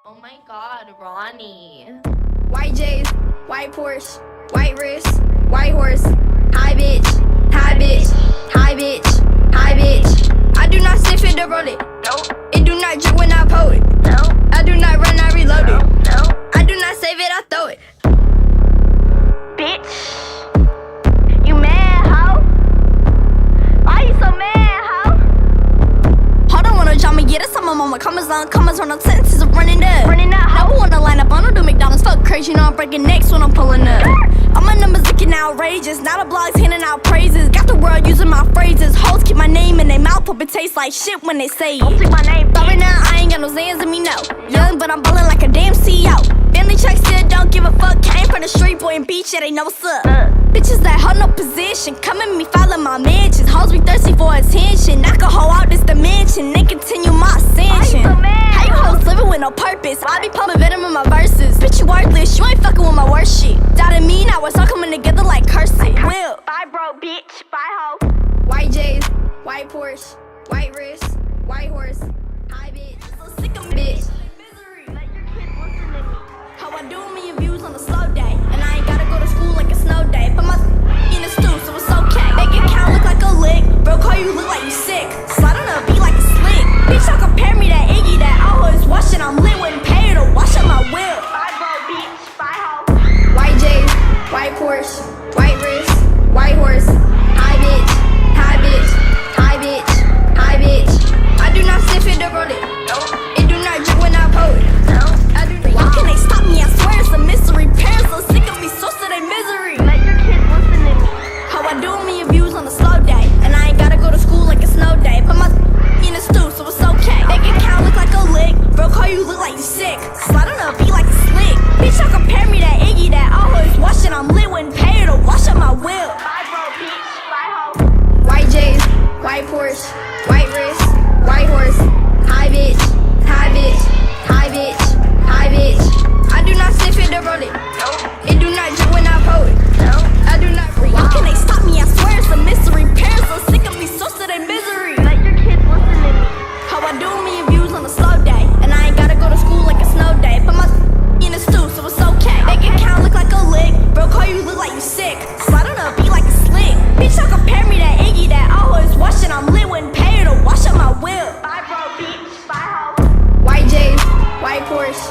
Oh my god, Ronnie. White J's, white Porsche, white wrist, white horse. Hi bitch, hi bitch, hi bitch, hi bitch. I do not sniff it or roll it. Nope. It do not drip when I pull it. No. I do not run, I reload it. No. I do not save it, I throw it. Bitch. You mad, ho? Why you so mad, ho? Hold on, wanna jump me, yeah, that's on my mama. Commas on, commas run up, sentences are running up. Running up, ho? Never wanna line up, I don't do McDonald's, fuck crazy, you know I'm breaking necks when I'm pulling up. All my numbers looking outrageous, now the blogs handing out praises. Got the world using my phrases, hoes keep my name in their mouth, hope it tastes like shit when they say Don't it. take my name, Sorry now, I ain't got no Zans in me, no. Young, but I'm ballin' like a damn CEO. Family check still don't give a fuck, came from the street, boy, and beach, yeah, they know what's up. Bitches that hold no position, come at me, follow my mentions. Hoes be thirsty for attention, knock a hoe out this dimension, then continue my ascension. Why you so mad? How you hoes living with no purpose? I be pumping venom in my verses. Bitch, you worthless, you ain't fucking with my worst shit. Doubted me, now it's all coming together like cursive. Will. Bye, bro, bitch. Bye, ho. White J's, white Porsche, white wrist, white horse. Hi bitch, so sick of bitch. Let your kids listen to me. How I do a million views on a slow day, and I ain't gotta go to school like a snow day. Put my in the stew, so it's okay. Make it count, look like a lick. Bro, call you look like you sick. Slide on a beat like a slick. Bitch, don't compare me to Iggy that always watching. I'm lit, wouldn't pay her to wash up my whip. Bye, bro, bitch. Bye, ho. White J's, white Porsche, white wrist, white horse. Hi bitch, hi bitch, hi bitch, hi bitch. I do not sniff it or roll it. Nope. It do not drip when I pull it. No. I do not. How can they stop me? I swear it's a mystery. Parents so sick of me, so to their misery. Let your kids listen to me. How I do a million views on a slow day, and I ain't gotta go to school like a snow day. Put my in the stew, so it's okay. Make it count, look like a lick. Bro, call you look like you sick. Slide on a beat like a slick. Bitch, don't compare me to Iggy that always watching. I'm lit, wouldn't pay her to wash up my whip. Bye, bro, bitch. Bye, ho. White J's, white Porsche, white wrist, white horse. Hi bitch, hi bitch, hi bitch, hi bitch. I do not sniff it or roll it. Nope. It do not drip when I pull it. No. I do not. How can they stop me? I swear it's a mystery. Parents so sick of me, so to their misery. Let your kids listen to me. How I do a million views on a slow day, and I ain't gotta go to school like a snow day. Put my in the stew, so it's okay. Make it count, look like a lick. Bro, call you look like you sick. Slide on a beat like a slick. Bitch, don't compare me to Iggy that always watching. I'm lit, wouldn't pay her to wash up my whip. Bye, bro, bitch. Bye, ho. White J's, white Porsche,